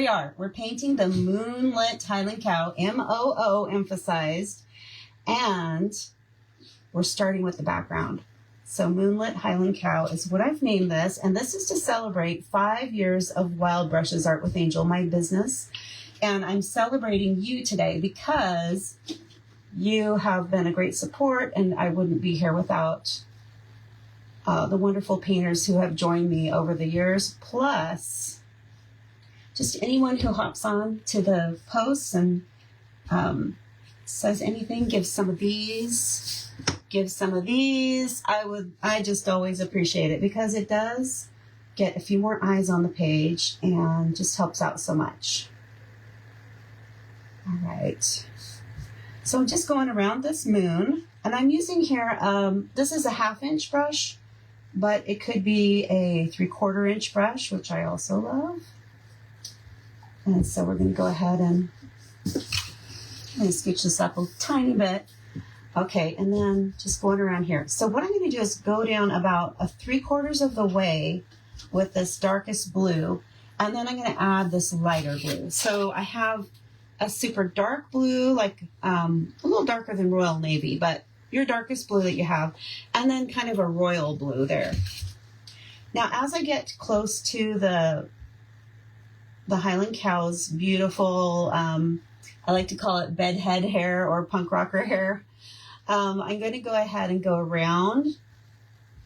we are. We're painting the Moonlit Highland Cow, M-O-O emphasized, and we're starting with the background. So Moonlit Highland Cow is what I've named this, and this is to celebrate 5 years of Wild Brushes Art with Angel, my business. And I'm celebrating you today because you have been a great support, and I wouldn't be here without the wonderful painters who have joined me over the years, plus just anyone who hops on to the posts and says anything, give some of these, give some of these. I just always appreciate it because it does get a few more eyes on the page and just helps out so much. All right. So I'm just going around this moon, and I'm using here, this is a 1/2 inch brush, but it could be a 3/4 inch brush, which I also love. And so we're going to go ahead and scooch this up a tiny bit. Okay, and then just going around here. So what I'm going to do is go down about 3/4 of the way with this darkest blue, and then I'm going to add this lighter blue. So I have a super dark blue, like a little darker than Royal Navy, but your darkest blue that you have, and then kind of a royal blue there. Now, as I get close to the Highland Cow's beautiful, I like to call it bedhead hair or punk rocker hair, I'm going to go ahead and go around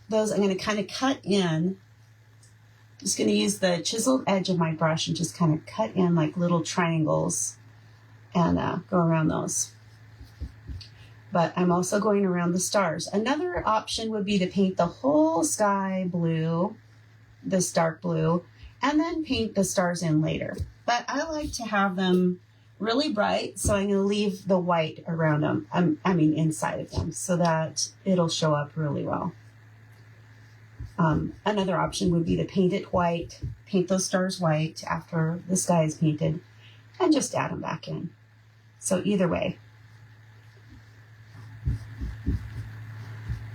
those. I'm going to kind of cut in. Just going to use the chiseled edge of my brush and just kind of cut in like little triangles and go around those. But I'm also going around the stars. Another option would be to paint the whole sky blue, this dark blue, and then paint the stars in later. But I like to have them really bright, so I'm going to leave the white around them, I mean inside of them, so that it'll show up really well. Another option would be to paint it white, paint those stars white after the sky is painted, and just add them back in. So either way.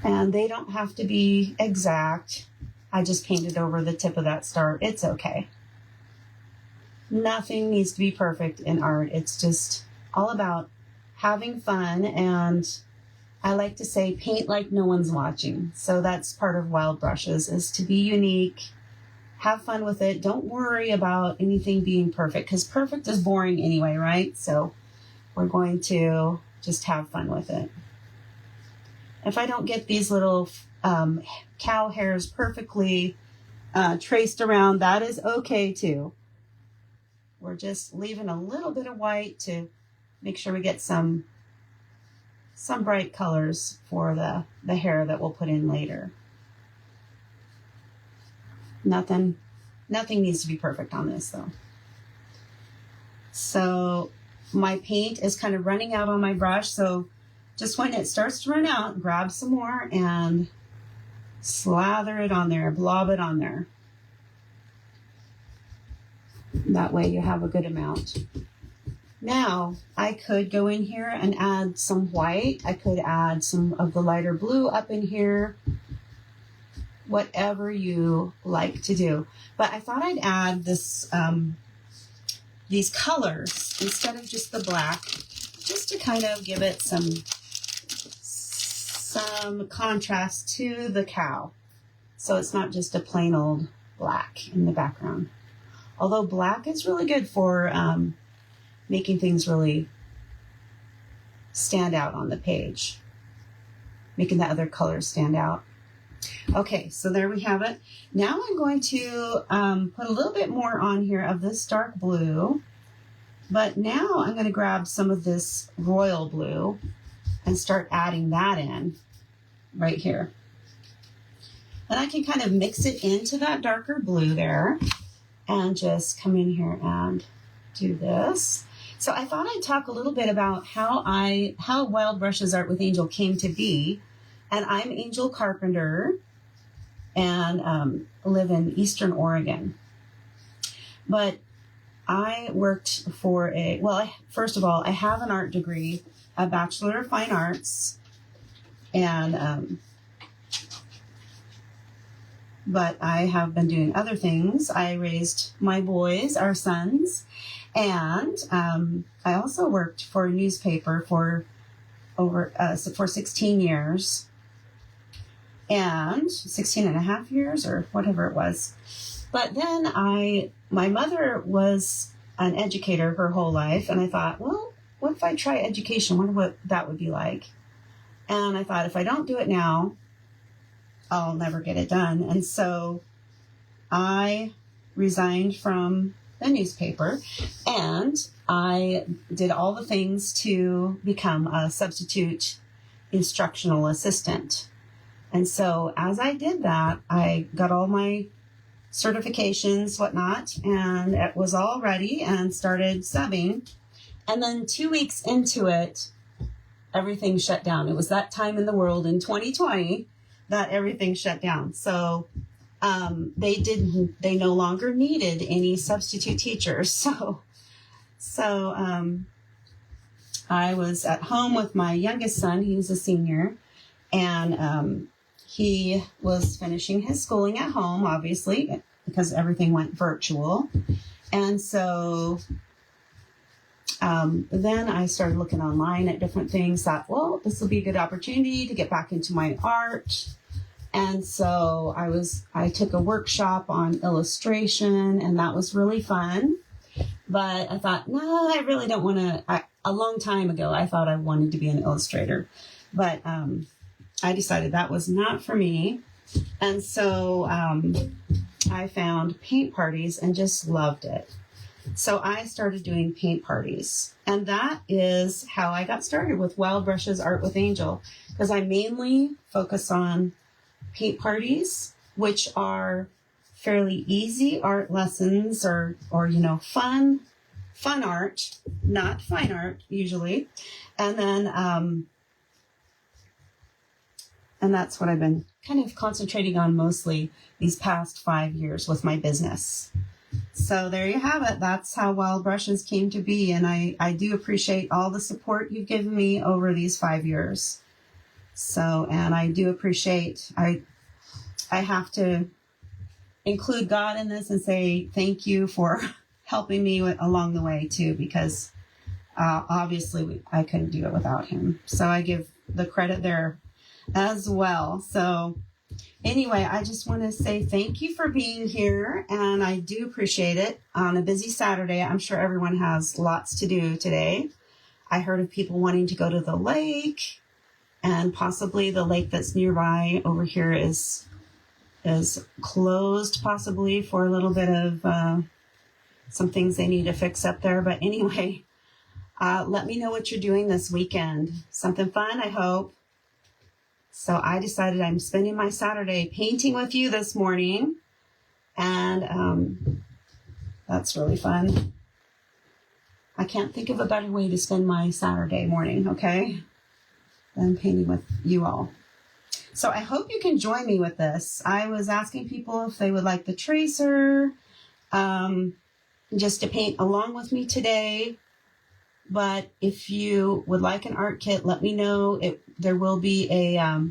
And they don't have to be exact. I just painted over the tip of that star. It's okay. Nothing needs to be perfect in art. It's just all about having fun, and I like to say paint like no one's watching. So that's part of Wild Brushes, is to be unique, have fun with it. Don't worry about anything being perfect, because perfect is boring anyway, right? So we're going to just have fun with it. If I don't get these little cow hairs perfectly traced around, that is okay too. We're just leaving a little bit of white to make sure we get some bright colors for the hair that we'll put in later. Nothing needs to be perfect on this though. So my paint is kind of running out on my brush, so just when it starts to run out, grab some more and slather it on there, blob it on there. That way you have a good amount. Now, I could go in here and add some white. I could add some of the lighter blue up in here. Whatever you like to do. But I thought I'd add this, these colors instead of just the black, just to kind of give it some contrast to the cow. So it's not just a plain old black in the background. Although black is really good for making things really stand out on the page, making the other colors stand out. Okay, so there we have it. Now I'm going to put a little bit more on here of this dark blue, but now I'm going to grab some of this royal blue and start adding that in right here. And I can kind of mix it into that darker blue there and just come in here and do this. So I thought I'd talk a little bit about how Wild Brushes Art with Angel came to be. And I'm Angel Carpenter and live in Eastern Oregon. But I worked for first of all, I have an art degree, a Bachelor of Fine but I have been doing other things. I raised my boys, our sons, and I also worked for a newspaper for 16 years, and 16 and a half years or whatever it was. But then my mother was an educator her whole life, and I thought, well, what if I try education? I wonder what that would be like. And I thought, if I don't do it now, I'll never get it done. And so I resigned from the newspaper, and I did all the things to become a substitute instructional assistant. And so as I did that, I got all my certifications, whatnot, and it was all ready and started subbing. And then 2 weeks into it, everything shut down. It was that time in the world in 2020 that everything shut down. So they no longer needed any substitute teachers. So I was at home with my youngest son. He was a senior, and he was finishing his schooling at home, obviously, because everything went virtual. And so then I started looking online at different things, thought, well, this will be a good opportunity to get back into my art. And so I took a workshop on illustration, and that was really fun. But I thought, no, I really don't want to. A long time ago, I thought I wanted to be an illustrator, but I decided that was not for me. And so I found paint parties and just loved it. So I started doing paint parties, and that is how I got started with Wild Brushes Art with Angel, because I mainly focus on paint parties, which are fairly easy art lessons or fun art, not fine art usually. And then and that's what I've been kind of concentrating on mostly these past 5 years with my business. So there you have it. That's how Wild Brushes came to be. And I do appreciate all the support you've given me over these 5 years. So, and I do appreciate, I have to include God in this and say thank you for helping me along the way too, because obviously I couldn't do it without him. So I give the credit there as well. So anyway, I just want to say thank you for being here, and I do appreciate it on a busy Saturday. I'm sure everyone has lots to do today. I heard of people wanting to go to the lake, and possibly the lake that's nearby over here is closed, possibly for a little bit of some things they need to fix up there. But anyway, let me know what you're doing this weekend. Something fun, I hope. So I decided I'm spending my Saturday painting with you this morning, and that's really fun. I can't think of a better way to spend my Saturday morning, okay, than painting with you all. So I hope you can join me with this. I was asking people if they would like the tracer, just to paint along with me today. But if you would like an art kit, let me know. There will be a, I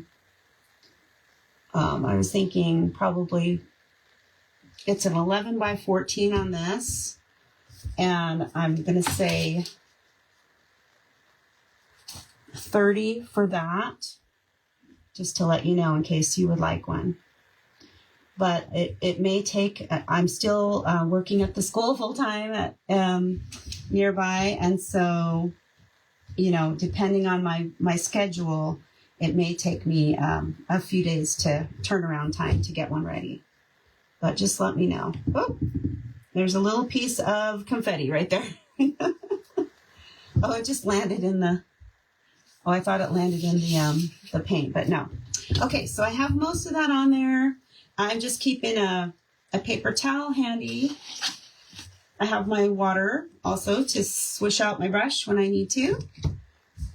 was thinking probably it's an 11 by 14 on this. And I'm going to say 30 for that, just to let you know in case you would like one. But it may take, I'm still working at the school full time at nearby. And so, depending on my schedule, it may take me a few days to turnaround time to get one ready. But just let me know. Oh, there's a little piece of confetti right there. Oh, it just landed in I thought it landed in the paint, but no. Okay, so I have most of that on there. I'm just keeping a paper towel handy. I have my water also to swish out my brush when I need to.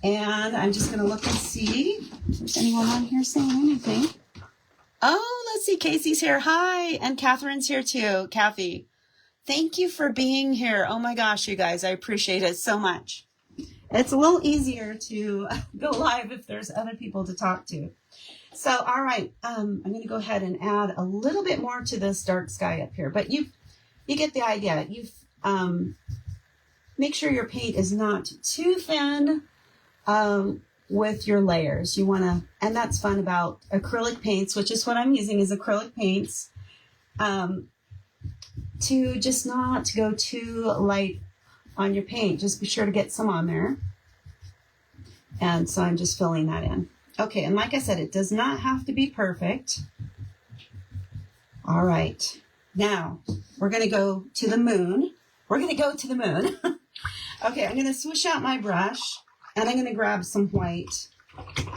And I'm just going to look and see if there's anyone on here saying anything. Oh, let's see. Casey's here. Hi. And Catherine's here too. Kathy, thank you for being here. Oh my gosh, you guys, I appreciate it so much. It's a little easier to go live if there's other people to talk to. So, all right, I'm going to go ahead and add a little bit more to this dark sky up here, but you get the idea. Make sure your paint is not too thin with your layers. You want to, and that's fun about acrylic paints, which is what I'm using is acrylic paints, to just not go too light on your paint. Just be sure to get some on there. And so I'm just filling that in. Okay, and like I said, it does not have to be perfect. All right, now we're going to go to the moon. We're going to go to the moon. Okay, I'm going to swoosh out my brush, and I'm going to grab some white.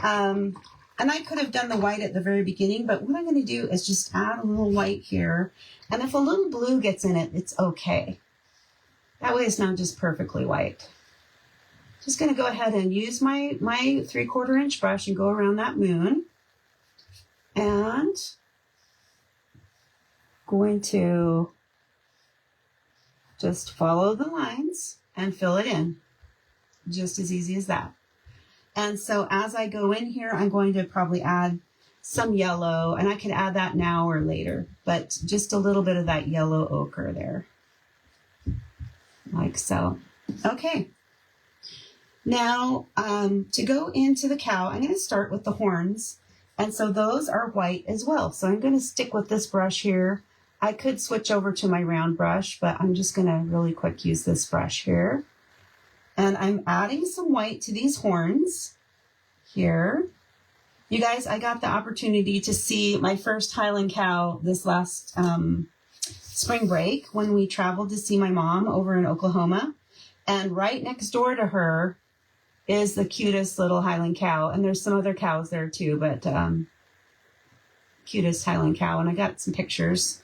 And I could have done the white at the very beginning, but what I'm going to do is just add a little white here. And if a little blue gets in it, it's okay. That way it's not just perfectly white. Just going to go ahead and use my 3/4 inch brush and go around that moon. And going to just follow the lines and fill it in. Just as easy as that. And so as I go in here, I'm going to probably add some yellow, and I can add that now or later, but just a little bit of that yellow ochre there. Like so. Okay. Now, to go into the cow, I'm going to start with the horns. And so those are white as well. So I'm going to stick with this brush here. I could switch over to my round brush, but I'm just going to really quick use this brush here. And I'm adding some white to these horns here. You guys, I got the opportunity to see my first Highland cow this last spring break when we traveled to see my mom over in Oklahoma. And right next door to her is the cutest little Highland cow. And there's some other cows there too, but cutest Highland cow. And I got some pictures.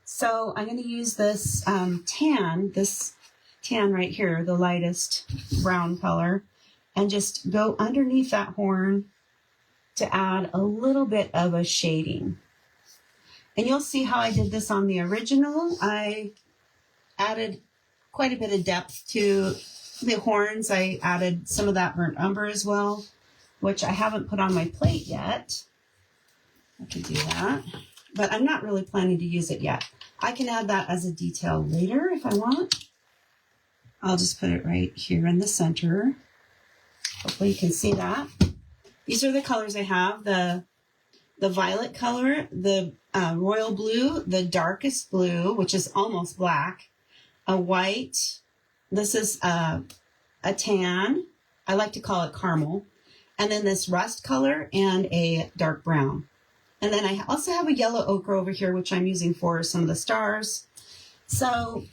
So I'm going to use this tan right here, the lightest brown color, and just go underneath that horn to add a little bit of a shading. And you'll see how I did this on the original. I added quite a bit of depth to the horns. I added some of that burnt umber as well, which I haven't put on my plate yet. I can do that, but I'm not really planning to use it yet. I can add that as a detail later if I want. I'll just put it right here in the center. Hopefully you can see that. These are the colors I have. The violet color, the royal blue, the darkest blue, which is almost black, a white. This is a tan. I like to call it caramel. And then this rust color and a dark brown. And then I also have a yellow ochre over here, which I'm using for some of the stars. So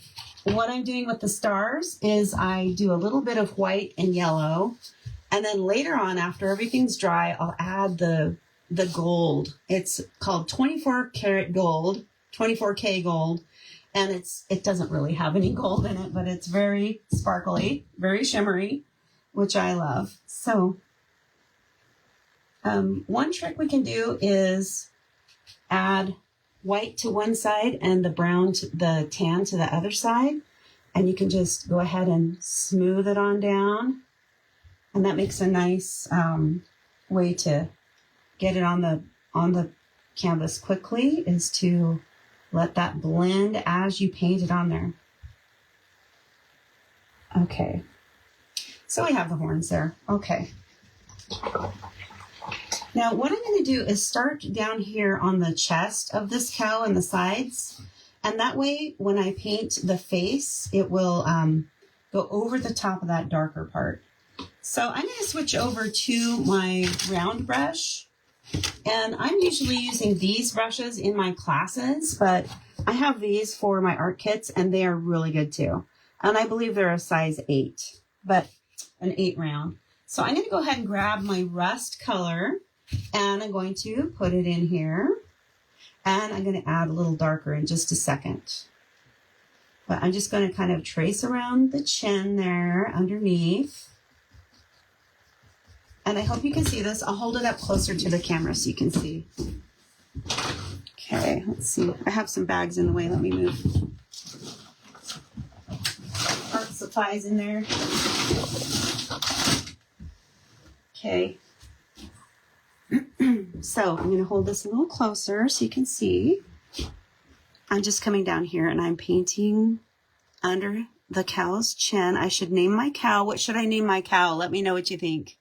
what I'm doing with the stars is I do a little bit of white and yellow. And then later on, after everything's dry, I'll add the gold. It's called 24 karat gold, 24K gold. And it doesn't really have any gold in it, but it's very sparkly, very shimmery, which I love. So one trick we can do is add white to one side and the tan to the other side. And you can just go ahead and smooth it on down. And that makes a nice way to get it on the canvas quickly, is to let that blend as you paint it on there. Okay. So we have the horns there. Okay. Now, what I'm going to do is start down here on the chest of this cow and the sides. And that way, when I paint the face, it will go over the top of that darker part. So I'm going to switch over to my round brush. And I'm usually using these brushes in my classes, but I have these for my art kits, and they are really good too. And I believe they're a size 8, but an 8 round. So I'm going to go ahead and grab my rust color, and I'm going to put it in here. And I'm going to add a little darker in just a second. But I'm just going to kind of trace around the chin there underneath. And I hope you can see this. I'll hold it up closer to the camera so you can see. Okay, let's see. I have some bags in the way. Let me move art supplies in there. Okay. So I'm going to hold this a little closer so you can see. I'm just coming down here and I'm painting under the cow's chin. I should name my cow. What should I name my cow? Let me know what you think.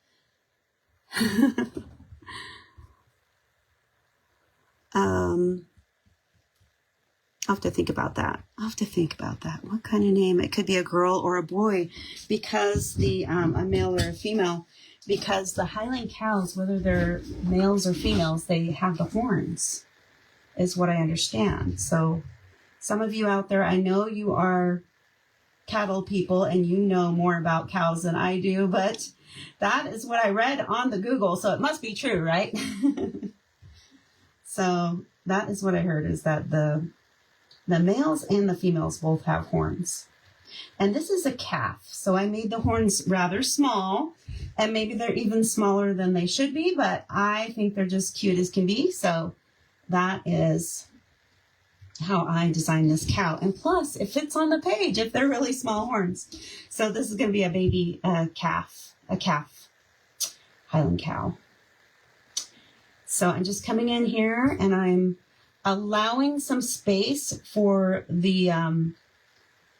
I'll have to think about that. What kind of name? It could be a girl or a boy, because a male or a female, because the Highland cows, whether they're males or females, they have the horns, is what I understand. So some of you out there, I know you are cattle people and you know more about cows than I do, but that is what I read on the Google, so it must be true, right? So that is what I heard, is that the males and the females both have horns. And this is a calf, so I made the horns rather small, and maybe they're even smaller than they should be, but I think they're just cute as can be. So that is how I designed this cow. And plus, it fits on the page if they're really small horns. So this is going to be a baby calf, Highland cow. So I'm just coming in here and I'm allowing some space for the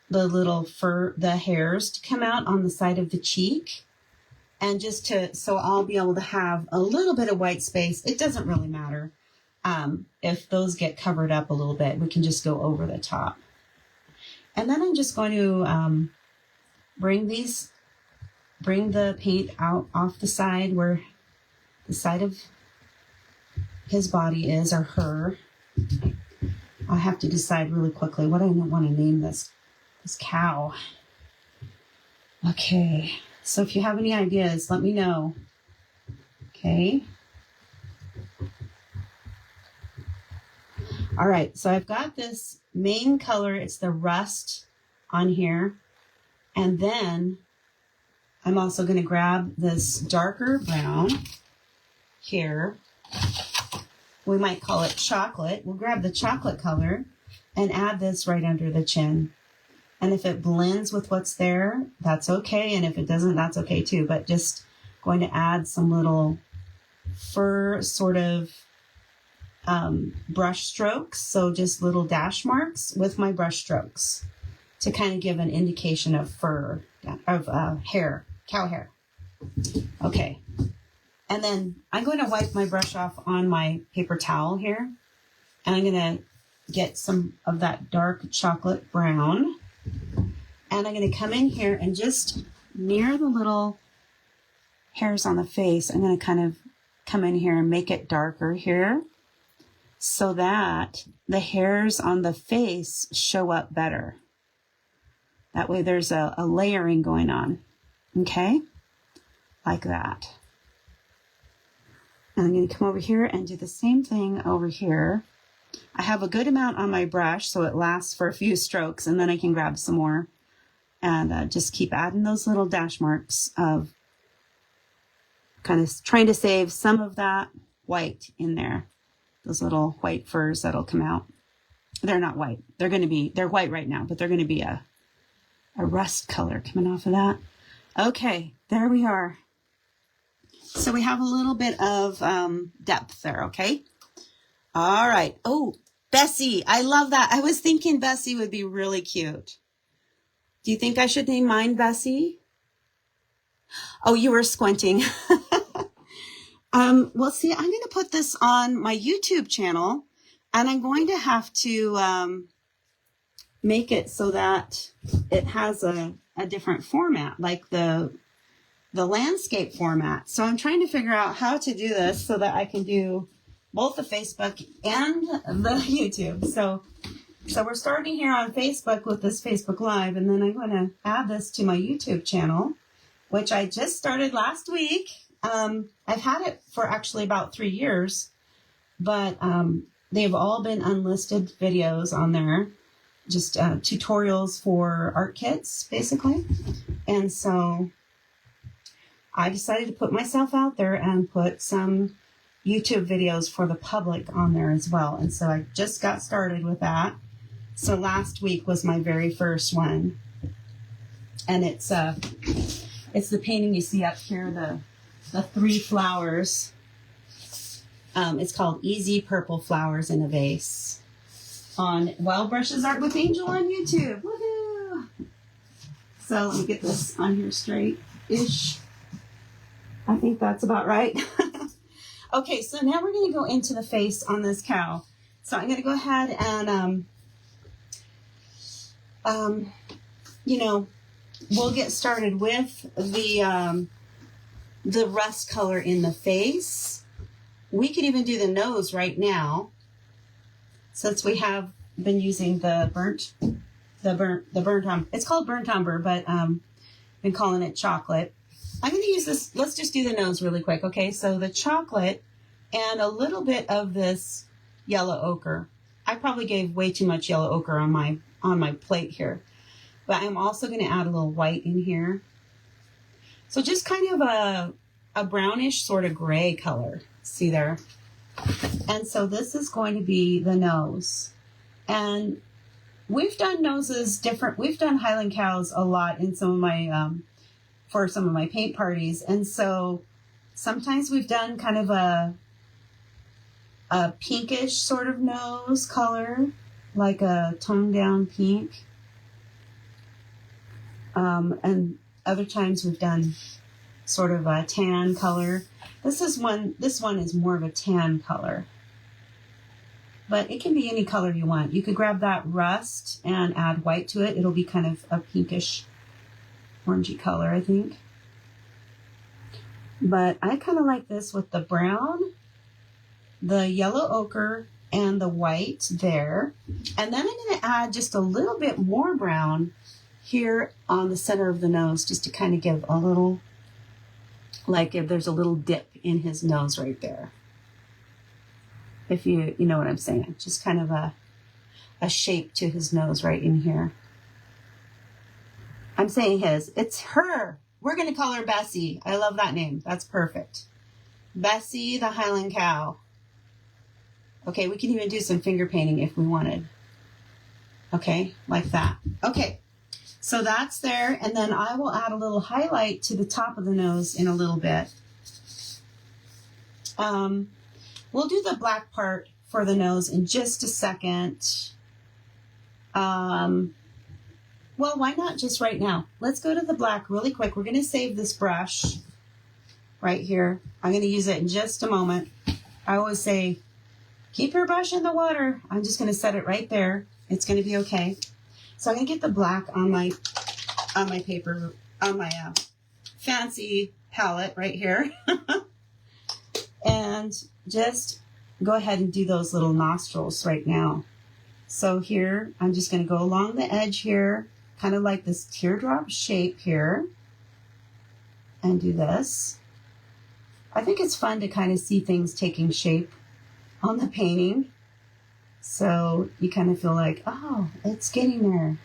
little fur, the hairs to come out on the side of the cheek. And so I'll be able to have a little bit of white space. It doesn't really matter. If those get covered up a little bit, we can just go over the top. And then I'm just going to bring the paint out off the side where the side of his body is, or her. I have to decide really quickly what I want to name this cow. Okay, so if you have any ideas, let me know. Okay. All right, so I've got this main color. It's the rust on here. And then I'm also going to grab this darker brown here. We might call it chocolate. We'll grab the chocolate color and add this right under the chin. And if it blends with what's there, that's okay. And if it doesn't, that's okay too. But just going to add some little fur sort of brush strokes. So just little dash marks with my brush strokes to kind of give an indication of fur, of hair, cow hair. Okay. And then I'm going to wipe my brush off on my paper towel here. And I'm going to get some of that dark chocolate brown. And I'm going to come in here and just near the little hairs on the face, I'm going to kind of come in here and make it darker here so that the hairs on the face show up better. That way there's a layering going on. Okay? Like that. And I'm going to come over here and do the same thing over here. I have a good amount on my brush, so it lasts for a few strokes, and then I can grab some more and just keep adding those little dash marks of kind of trying to save some of that white in there. Those little white furs that'll come out. They're not white. They're white right now, but they're going to be a rust color coming off of that. Okay, there we are. So we have a little bit of depth there, okay? All right. Oh, Bessie. I love that. I was thinking Bessie would be really cute. Do you think I should name mine Bessie? Oh, you were squinting. Well, see, I'm going to put this on my YouTube channel, and I'm going to have to make it so that it has a different format, like the landscape format. So I'm trying to figure out how to do this so that I can do both the Facebook and the YouTube. So we're starting here on Facebook with this Facebook Live, and then I'm going to add this to my YouTube channel, which I just started last week. I've had it for actually about 3 years, but they've all been unlisted videos on there, just tutorials for art kits, basically. And so I decided to put myself out there and put some YouTube videos for the public on there as well. And so I just got started with that. So last week was my very first one. And it's the painting you see up here, the 3 flowers. It's called Easy Purple Flowers in a Vase on Wild Brushes Art with Angel on YouTube. Woohoo! So let me get this on here straight-ish. I think that's about right. Okay, so now we're going to go into the face on this cow. So I'm going to go ahead and, we'll get started with the rust color in the face. We could even do the nose right now, since we have been using the burnt umber. It's called burnt umber, but been calling it chocolate. I'm going to use this. Let's just do the nose really quick. Okay, so the chocolate and a little bit of this yellow ochre. I probably gave way too much yellow ochre on my plate here, but I'm also going to add a little white in here. So just kind of a brownish sort of gray color. See there? And so this is going to be the nose. And we've done noses different. We've done Highland Cows a lot in some of my for some of my paint parties. And so sometimes we've done kind of a pinkish sort of nose color, like a toned down pink. And other times we've done sort of a tan color. This one is more of a tan color, but it can be any color you want. You could grab that rust and add white to it. It'll be kind of a pinkish orangey color, I think. But I kind of like this with the brown, the yellow ochre, and the white there. And then I'm going to add just a little bit more brown here on the center of the nose, just to kind of give a little, like if there's a little dip in his nose right there. If you know what I'm saying. Just kind of a shape to his nose right in here. I'm saying his. It's her. We're going to call her Bessie. I love that name. That's perfect. Bessie the Highland Cow. Okay, we can even do some finger painting if we wanted. Okay, like that. Okay, so that's there. And then I will add a little highlight to the top of the nose in a little bit. We'll do the black part for the nose in just a second. Well, why not just right now? Let's go to the black really quick. We're going to save this brush right here. I'm going to use it in just a moment. I always say, keep your brush in the water. I'm just going to set it right there. It's going to be okay. So I'm going to get the black on my paper, on my fancy palette right here. And just go ahead and do those little nostrils right now. So here, I'm just going to go along the edge here, kind of like this teardrop shape here, and do this. I think it's fun to kind of see things taking shape on the painting. So you kind of feel like, oh, it's getting there.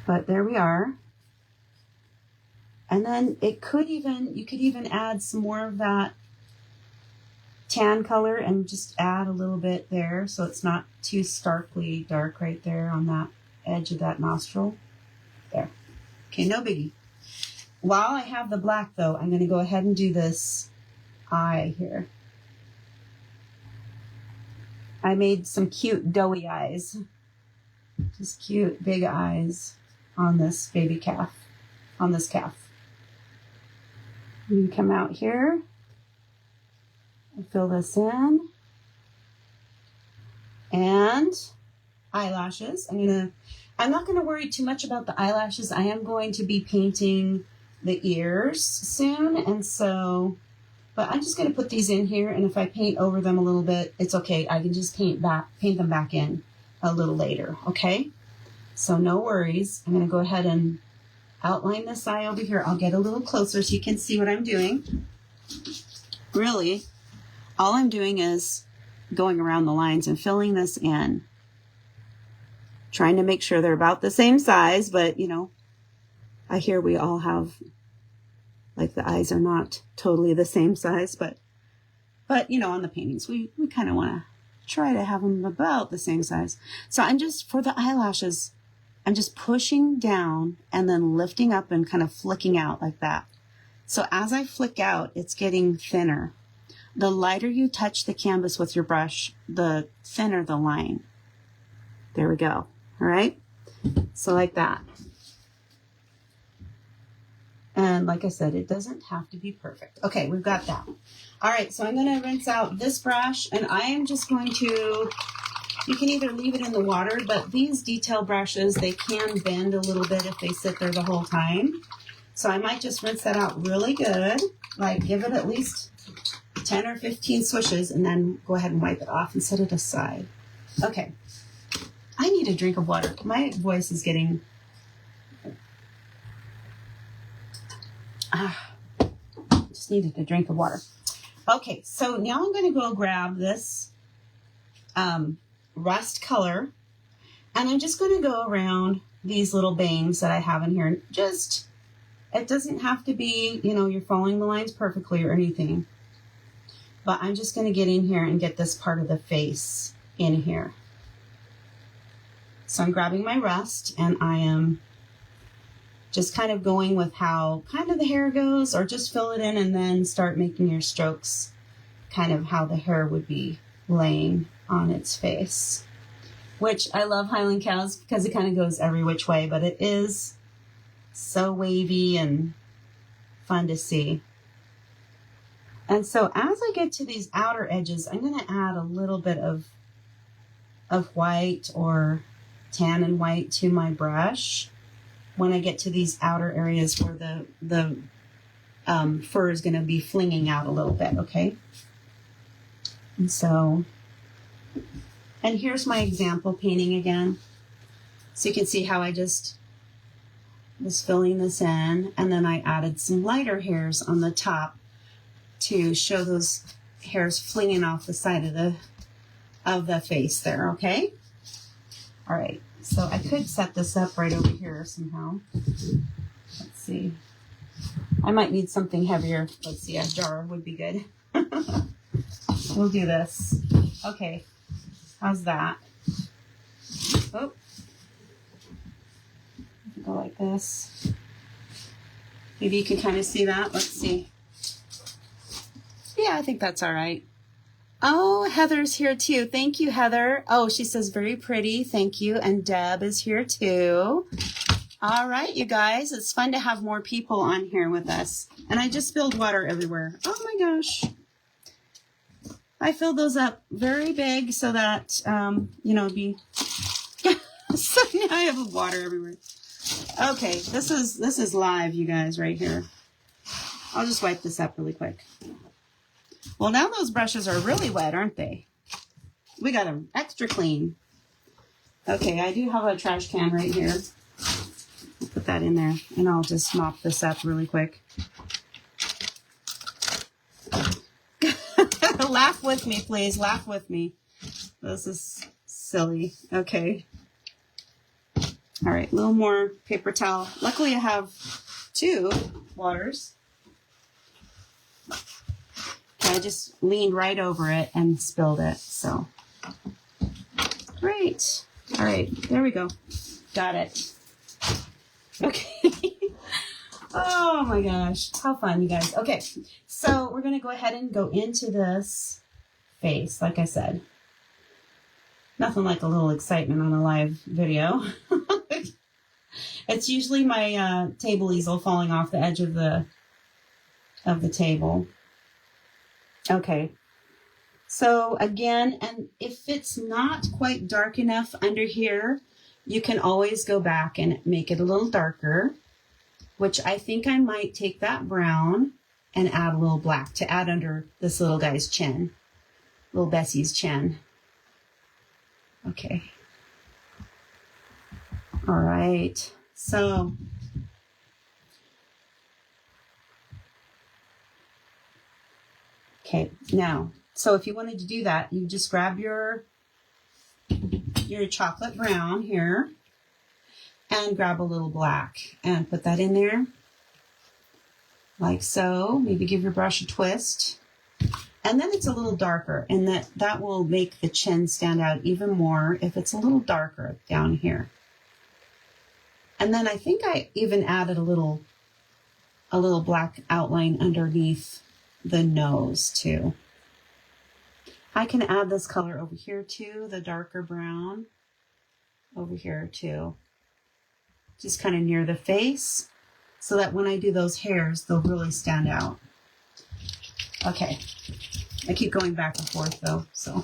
But there we are. And then you could even add some more of that tan color and just add a little bit there so it's not too starkly dark right there on that edge of that nostril. There. Okay, no biggie. While I have the black though, I'm going to go ahead and do this eye here. I made some cute doughy eyes. Just cute big eyes on this baby calf, on this calf. You come out here and fill this in. And eyelashes. I'm not going to worry too much about the eyelashes. I am going to be painting the ears soon. And so, but I'm just going to put these in here. And if I paint over them a little bit, it's okay. I can just paint them back in a little later. Okay. So no worries. I'm going to go ahead and outline this eye over here. I'll get a little closer so you can see what I'm doing. Really, all I'm doing is going around the lines and filling this in. Trying to make sure they're about the same size, but I hear we all have, like, the eyes are not totally the same size, but on the paintings, we kind of want to try to have them about the same size. So I'm just, for the eyelashes, I'm just pushing down and then lifting up and kind of flicking out like that. So as I flick out, it's getting thinner. the lighter you touch the canvas with your brush, the thinner the line. There we go. All right. So like that. And like I said, it doesn't have to be perfect. Okay, we've got that. All right, so I'm going to rinse out this brush, and I am just going to, you can either leave it in the water, but these detail brushes, they can bend a little bit if they sit there the whole time. So I might just rinse that out really good, like give it at least 10 or 15 swishes, and then go ahead and wipe it off and set it aside. Okay, I need a drink of water. My voice is getting... just needed a drink of water. Okay, so now I'm going to go grab this rust color, and I'm just going to go around these little bangs that I have in here. Just, it doesn't have to be, you know, you're following the lines perfectly or anything, but I'm just going to get in here and get this part of the face in here. So I'm grabbing my rust, and I am just kind of going with how kind of the hair goes, or just fill it in and then start making your strokes kind of how the hair would be laying on its face. Which I love Highland Cows because it kind of goes every which way, but it is so wavy and fun to see. And so as I get to these outer edges, I'm going to add a little bit of white or tan and white to my brush when I get to these outer areas where the fur is going to be flinging out a little bit, okay? And so, and here's my example painting again. So you can see how I just was filling this in, and then I added some lighter hairs on the top to show those hairs flinging off the side of the face there, okay? All right. So I could set this up right over here somehow. Let's see. I might need something heavier. Let's see, a jar would be good. We'll do this. Okay. How's that? Oh. Go like this. Maybe you can kind of see that. Let's see. Yeah, I think that's all right. Oh, Heather's here too. Thank you, Heather. Oh, she says very pretty. Thank you. And Deb is here too. All right, you guys. It's fun to have more people on here with us. And I just spilled water everywhere. Oh my gosh. I filled those up very big so that, you know, be... so now I have water everywhere. Okay, this is live, you guys, right here. I'll just wipe this up really quick. Well, now those brushes are really wet, aren't they? We got them extra clean. Okay, I do have a trash can right here. I'll put that in there, and I'll just mop this up really quick. Laugh with me, please. Laugh with me. This is silly. Okay. All right, a little more paper towel. Luckily, I have 2 waters. I just leaned right over it and spilled it, so. Great. All right, there we go. Got it. Okay. Oh my gosh, how fun, you guys. Okay, so we're gonna go ahead and go into this face, like I said. Nothing like a little excitement on a live video. It's usually my table easel falling off the edge of the table. Okay, so again, and if it's not quite dark enough under here, you can always go back and make it a little darker, which I think I might take that brown and add a little black to add under this little guy's chin, little Bessie's chin. Okay. All right, so okay, now, so if you wanted to do that, you just grab your chocolate brown here and grab a little black and put that in there like so. Maybe give your brush a twist. And then it's a little darker, and that will make the chin stand out even more if it's a little darker down here. And then I think I even added a little black outline underneath the nose too. I can add this color over here too, the darker brown over here too. Just kind of near the face so that when I do those hairs, they'll really stand out. Okay, I keep going back and forth though, so.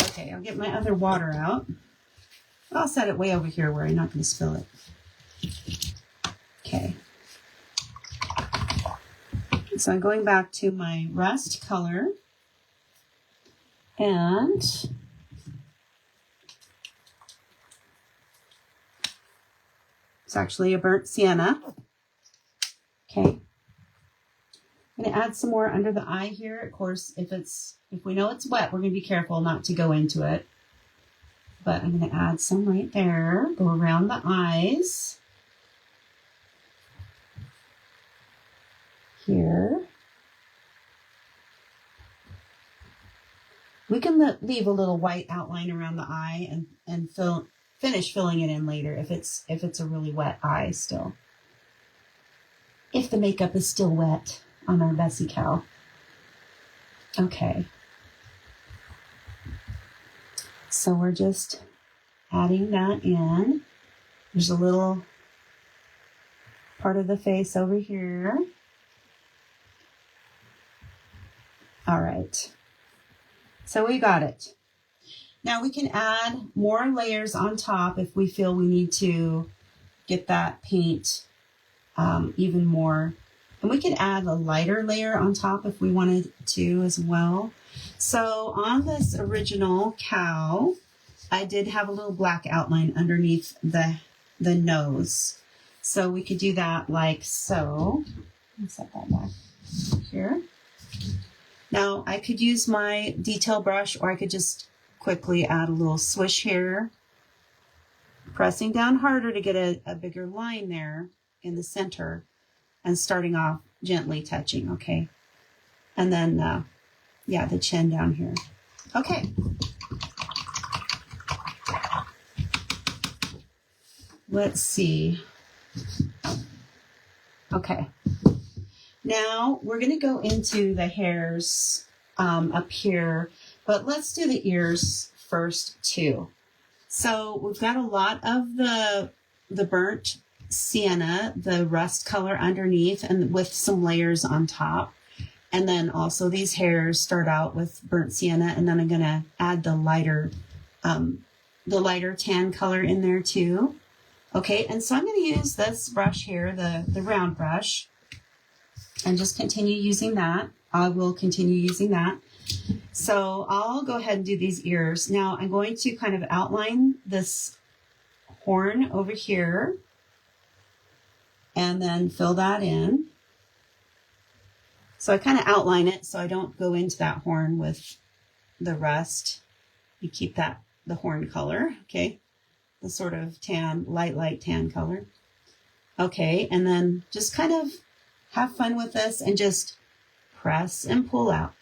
Okay, I'll get my other water out. I'll set it way over here where I'm not going to spill it. Okay. So I'm going back to my rust color, and it's actually a burnt sienna. Okay. I'm going to add some more under the eye here. Of course, if we know it's wet, we're going to be careful not to go into it. But I'm going to add some right there. Go around the eyes. Here. We can leave a little white outline around the eye and finish filling it in later if it's a really wet eye still. If the makeup is still wet on our Bessie cow. Okay. So we're just adding that in. There's a little part of the face over here. All right, so we got it. Now we can add more layers on top if we feel we need to get that paint even more. And we can add a lighter layer on top if we wanted to as well. So on this original cow, I did have a little black outline underneath the nose. So we could do that like so. Let me set that back here. Now, I could use my detail brush, or I could just quickly add a little swish here, pressing down harder to get a bigger line there in the center, and starting off gently touching, okay? And then, yeah, the chin down here. Okay. Let's see. Okay. Now we're going to go into the hairs up here, but let's do the ears first too. So we've got a lot of the burnt sienna, the rust color underneath, and with some layers on top. And then also these hairs start out with burnt sienna, and then I'm going to add the lighter tan color in there too. Okay, and so I'm going to use this brush here, the round brush, and just continue using that. I will continue using that. So I'll go ahead and do these ears. Now I'm going to kind of outline this horn over here and then fill that in. So I kind of outline it so I don't go into that horn with the rust. You keep the horn color, okay? The sort of tan, light tan color. Okay, and then just kind of have fun with this and just press and pull out,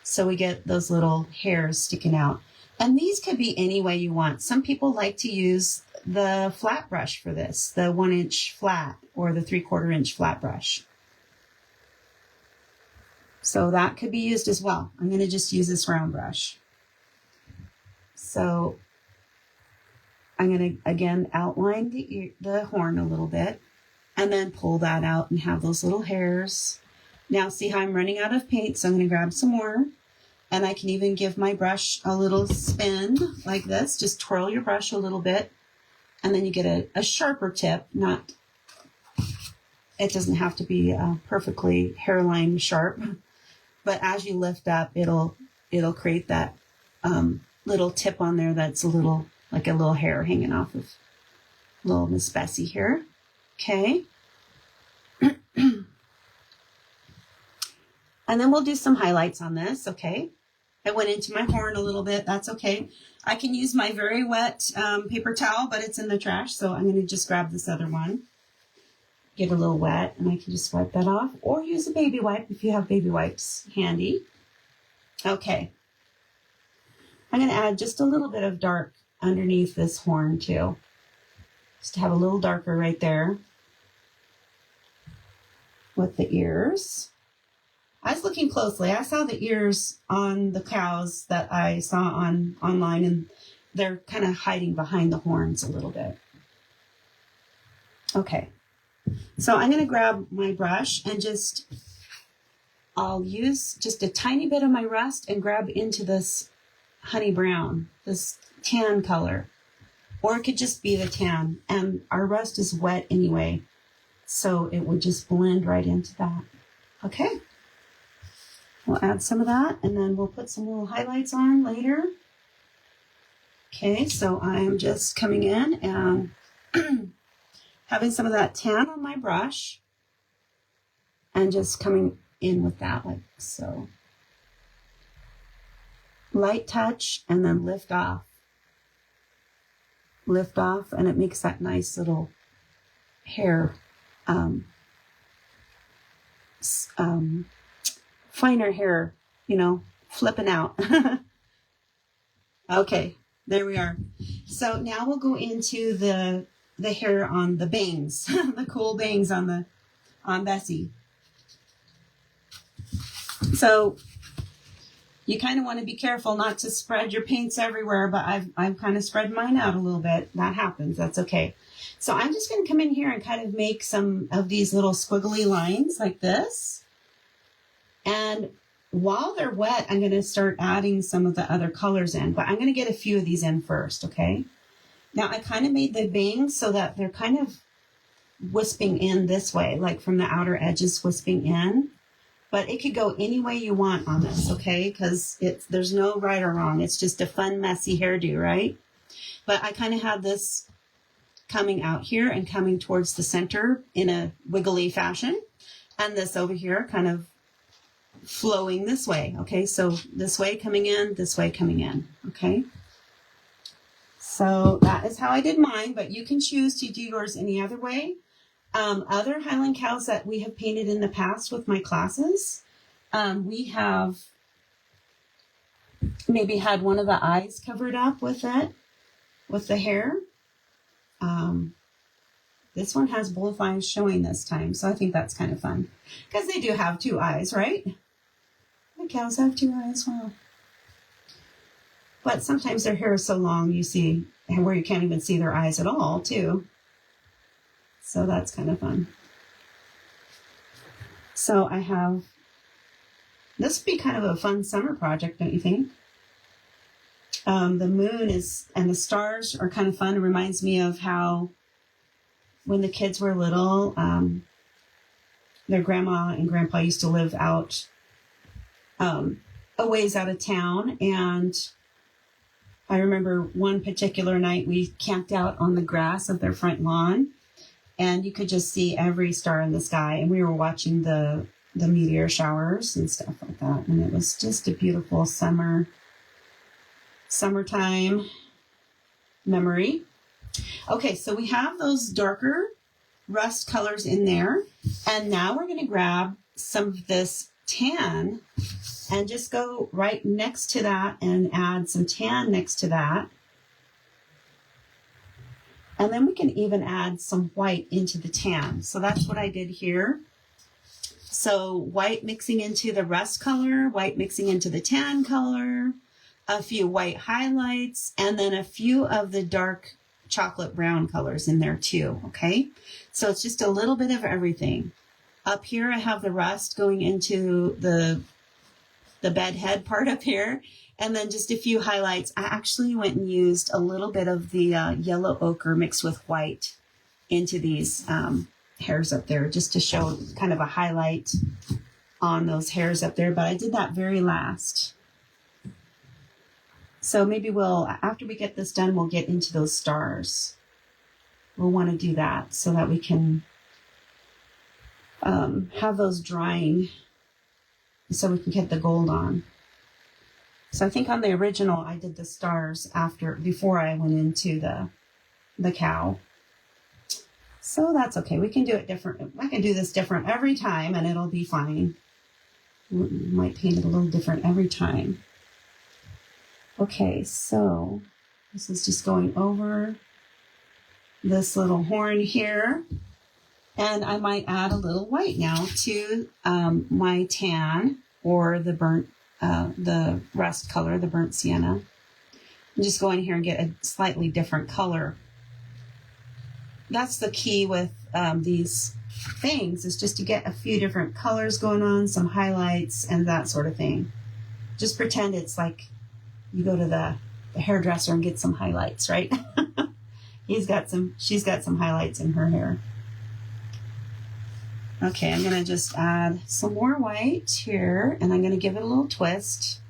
so we get those little hairs sticking out. And these could be any way you want. Some people like to use the flat brush for this, the 1-inch flat or the 3/4 inch flat brush. So that could be used as well. I'm going to just use this round brush. So I'm going to, again, outline the horn a little bit and then pull that out and have those little hairs. Now see how I'm running out of paint, so I'm going to grab some more. And I can even give my brush a little spin like this. Just twirl your brush a little bit. And then you get a sharper tip. It doesn't have to be perfectly hairline sharp. But as you lift up, it'll create that little tip on there that's like a little hair hanging off of little Miss Bessie here. Okay. And then we'll do some highlights on this, okay? I went into my horn a little bit. That's okay. I can use my very wet paper towel, but it's in the trash, so I'm going to just grab this other one. Get a little wet, and I can just wipe that off. Or use a baby wipe if you have baby wipes handy. Okay. I'm going to add just a little bit of dark underneath this horn, too. Just to have a little darker right there with the ears. I was looking closely. I saw the ears on the cows that I saw online, and they're kind of hiding behind the horns a little bit. Okay, so I'm going to grab my brush and I'll use just a tiny bit of my rust and grab into this honey brown, this tan color, or it could just be the tan. And our rust is wet anyway, so it would just blend right into that. Okay, we'll add some of that, and then we'll put some little highlights on later. Okay, so I'm just coming in and having some of that tan on my brush and just coming in with that like so. Light touch and then lift off. Lift off, and it makes that nice little hair, finer hair, you know, flipping out. Okay, there we are. So now we'll go into the hair on the bangs, the cool bangs on Bessie. So you kind of want to be careful not to spread your paints everywhere, but I've kind of spread mine out a little bit. That happens. That's okay. So I'm just going to come in here and kind of make some of these little squiggly lines like this. And while they're wet, I'm going to start adding some of the other colors in, but I'm going to get a few of these in first, okay? Now I kind of made the bangs so that they're kind of wisping in this way, like from the outer edges wisping in. But it could go any way you want on this, okay? Because there's no right or wrong. It's just a fun, messy hairdo, right? But I kind of have this coming out here and coming towards the center in a wiggly fashion. And this over here kind of flowing this way, okay? So this way coming in, this way coming in, okay? So that is how I did mine, but you can choose to do yours any other way. Other Highland cows that we have painted in the past with my classes, we have maybe had one of the eyes covered up with the hair. This one has both eyes showing this time, so I think that's kind of fun because they do have two eyes, right? The cows have two eyes, wow. But sometimes their hair is so long you see where you can't even see their eyes at all, too. So that's kind of fun. So I have, this would be kind of a fun summer project, don't you think? The moon and the stars are kind of fun. It reminds me of how when the kids were little, their grandma and grandpa used to live out a ways out of town. And I remember one particular night we camped out on the grass of their front lawn. And you could just see every star in the sky. And we were watching the meteor showers and stuff like that. And it was just a beautiful summertime memory. Okay, so we have those darker rust colors in there. And now we're going to grab some of this tan and just go right next to that and add some tan next to that. And then we can even add some white into the tan. So that's what I did here. So white mixing into the rust color, white mixing into the tan color, a few white highlights, and then a few of the dark chocolate brown colors in there too, okay? So it's just a little bit of everything. Up here I have the rust going into the bed head part up here. And then just a few highlights. I actually went and used a little bit of the yellow ochre mixed with white into these hairs up there, just to show kind of a highlight on those hairs up there. But I did that very last. So maybe after we get this done, we'll get into those stars. We'll want to do that so that we can have those drying so we can get the gold on. So I think on the original, I did the stars before I went into the cow. So that's okay. We can do it different. I can do this different every time and it'll be fine. Might paint it a little different every time. Okay, so this is just going over this little horn here. And I might add a little white now to my tan or the the rust color, the burnt sienna. And just go in here and get a slightly different color. That's the key with these things, is just to get a few different colors going on, some highlights and that sort of thing. Just pretend it's like you go to the hairdresser and get some highlights, right? She's got some highlights in her hair. Okay, I'm gonna just add some more white here, and I'm gonna give it a little twist.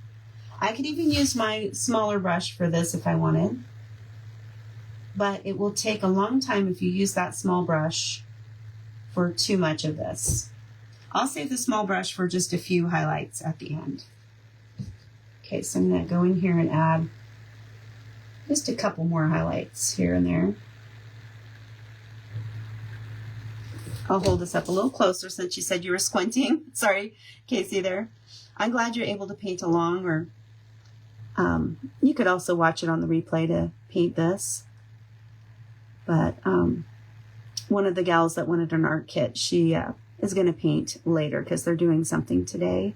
I could even use my smaller brush for this if I wanted, but it will take a long time if you use that small brush for too much of this. I'll save the small brush for just a few highlights at the end. Okay, so I'm gonna go in here and add just a couple more highlights here and there. I'll hold this up a little closer since you said you were squinting. Sorry, Casey there. I'm glad you're able to paint along, or you could also watch it on the replay to paint this. But one of the gals that wanted an art kit, she is going to paint later because they're doing something today.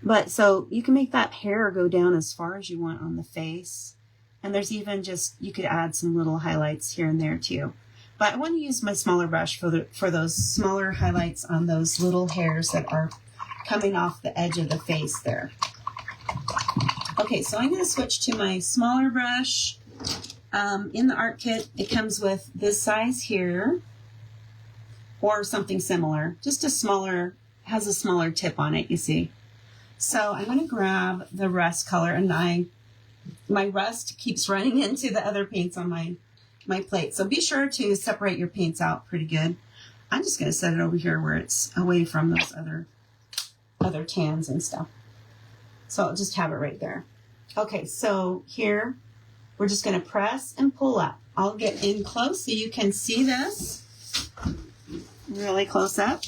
But so you can make that hair go down as far as you want on the face. And there's even you could add some little highlights here and there too. But I want to use my smaller brush for those smaller highlights on those little hairs that are coming off the edge of the face there. Okay, so I'm going to switch to my smaller brush. In the art kit, it comes with this size here, or something similar. Just has a smaller tip on it, you see. So I'm going to grab the rust color, and my rust keeps running into the other paints on my plate. So be sure to separate your paints out pretty good. I'm just going to set it over here where it's away from those other tans and stuff. So I'll just have it right there. Okay, so here we're just going to press and pull up. I'll get in close so you can see this really close up.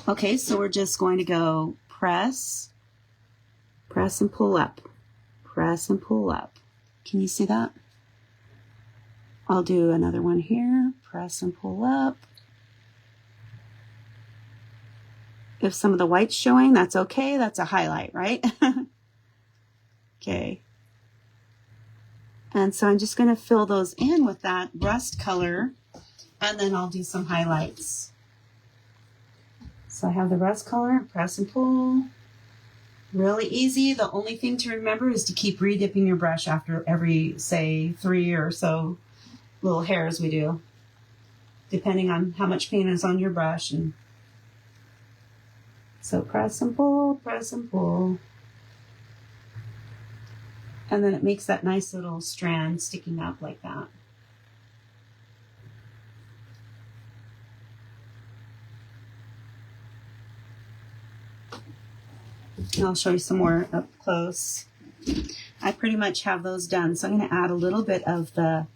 Okay, so we're just going to go press and pull up, press and pull up. Can you see that? I'll do another one here, press and pull up. If some of the white's showing, that's okay. That's a highlight, right? Okay. And so I'm just going to fill those in with that rust color, and then I'll do some highlights. So I have the rust color, press and pull. Really easy. The only thing to remember is to keep re-dipping your brush after every, say, 3 or so little hairs we do, depending on how much paint is on your brush. And so press and pull, press and pull. And then it makes that nice little strand sticking up like that. And I'll show you some more up close. I pretty much have those done. So I'm going to add a little bit of the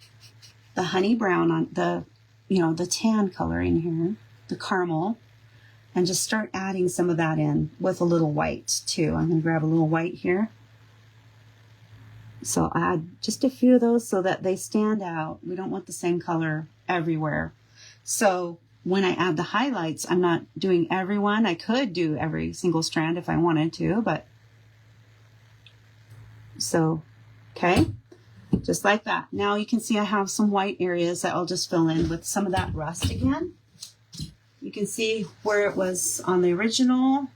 honey brown on the tan color in here, the caramel, and just start adding some of that in with a little white too. I'm going to grab a little white here. So I'll add just a few of those so that they stand out. We don't want the same color everywhere. So when I add the highlights, I'm not doing every one. I could do every single strand if I wanted to, but so, okay, just like that. Now you can see I have some white areas that I'll just fill in with some of that rust again. You can see where it was on the original.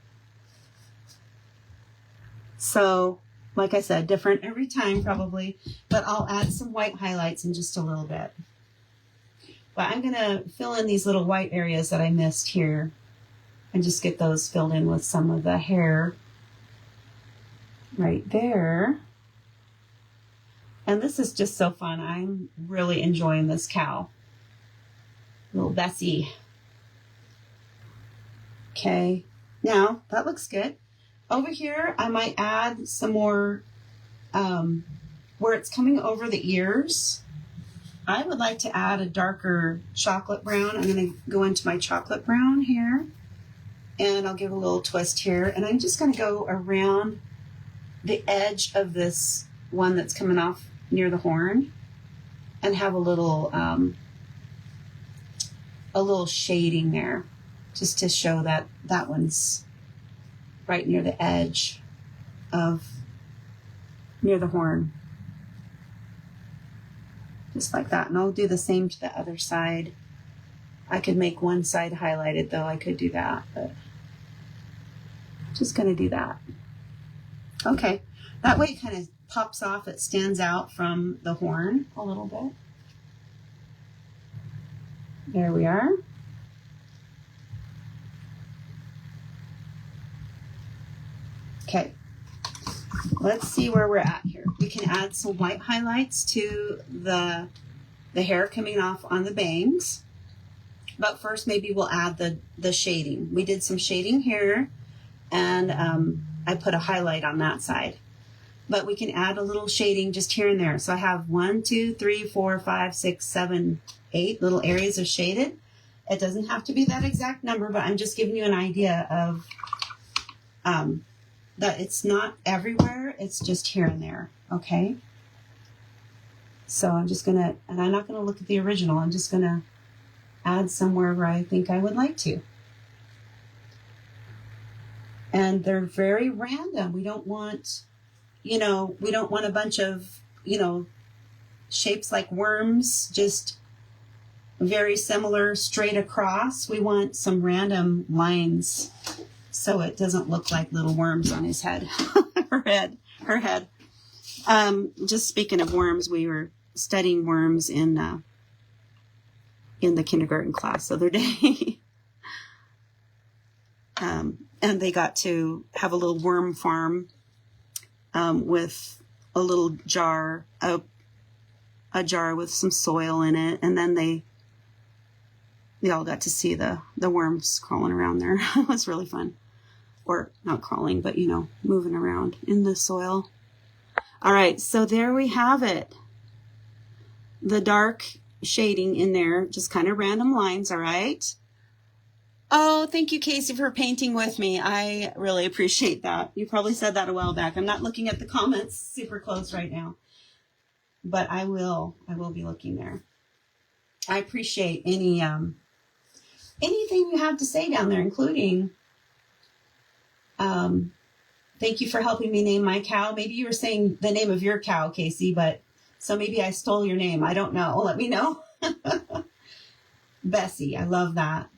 So, like I said, different every time probably, but I'll add some white highlights in just a little bit. But I'm going to fill in these little white areas that I missed here and just get those filled in with some of the hair right there. And this is just so fun. I'm really enjoying this cow. Little Bessie. Okay, now that looks good. Over here, I might add some more where it's coming over the ears. I would like to add a darker chocolate brown. I'm going to go into my chocolate brown here, and I'll give a little twist here. And I'm just going to go around the edge of this one that's coming off near the horn and have a little a little shading there, just to show that that one's right near the edge of, near the horn. Just like that. And I'll do the same to the other side. I could make one side highlighted though. I could do that, but just going to do that. Okay. That way it kind of pops off. It stands out from the horn a little bit. There we are. Okay. Let's see where we're at here. We can add some white highlights to the hair coming off on the bangs. But first, maybe we'll add the shading. We did some shading here, and I put a highlight on that side. But we can add a little shading just here and there. So I have 1, 2, 3, 4, 5, 6, 7, 8 little areas of shaded. It doesn't have to be that exact number, but I'm just giving you an idea of that it's not everywhere. It's just here and there. Okay. So I'm just gonna, and I'm not gonna look at the original. I'm just gonna add somewhere where I think I would like to. And they're very random. We don't want, we don't want a bunch of, shapes like worms, just very similar straight across. We want some random lines so it doesn't look like little worms on his head, her head. Just speaking of worms, we were studying worms in the kindergarten class the other day. And they got to have a little worm farm with a little jar, a jar with some soil in it. And then they all got to see the worms crawling around there. It was really fun. Or not crawling, but, moving around in the soil. All right, so there we have it. The dark shading in there, just kind of random lines, all right? Oh, thank you, Casey, for painting with me. I really appreciate that. You probably said that a while back. I'm not looking at the comments super close right now, but I will be looking there. I appreciate any anything you have to say down there, including thank you for helping me name my cow. Maybe you were saying the name of your cow, Casey, but so maybe I stole your name. I don't know. Let me know. Bessie, I love that.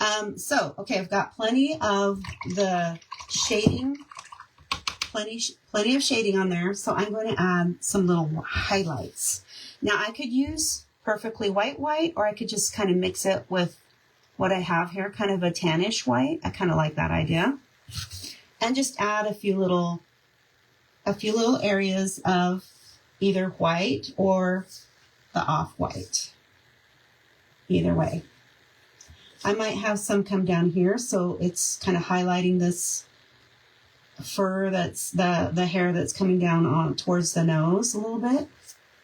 Okay, I've got plenty of the shading, plenty of shading on there. So I'm going to add some little highlights. Now I could use perfectly white, or I could just kind of mix it with what I have here, kind of a tannish white. I kind of like that idea. And just add a few little areas of either white or the off-white. Either way. I might have some come down here, so it's kind of highlighting this fur that's the hair that's coming down on towards the nose a little bit.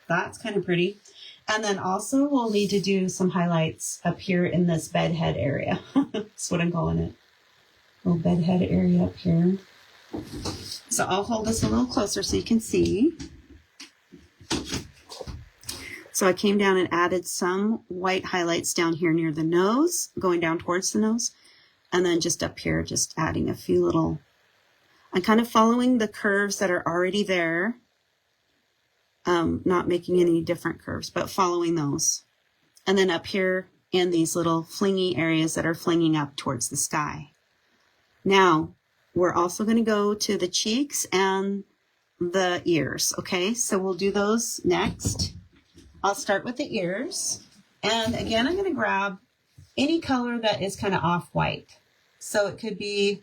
That's kind of pretty. And then also we'll need to do some highlights up here in this bed head area. That's what I'm calling it. Little bed head area up here. So I'll hold this a little closer so you can see. So I came down and added some white highlights down here near the nose, going down towards the nose. And then just up here, just adding a few little, I'm kind of following the curves that are already there. Not making any different curves, but following those. And then up here in these little flingy areas that are flinging up towards the sky. Now, we're also going to go to the cheeks and the ears, okay? So we'll do those next. I'll start with the ears. And again, I'm going to grab any color that is kind of off-white. So it could be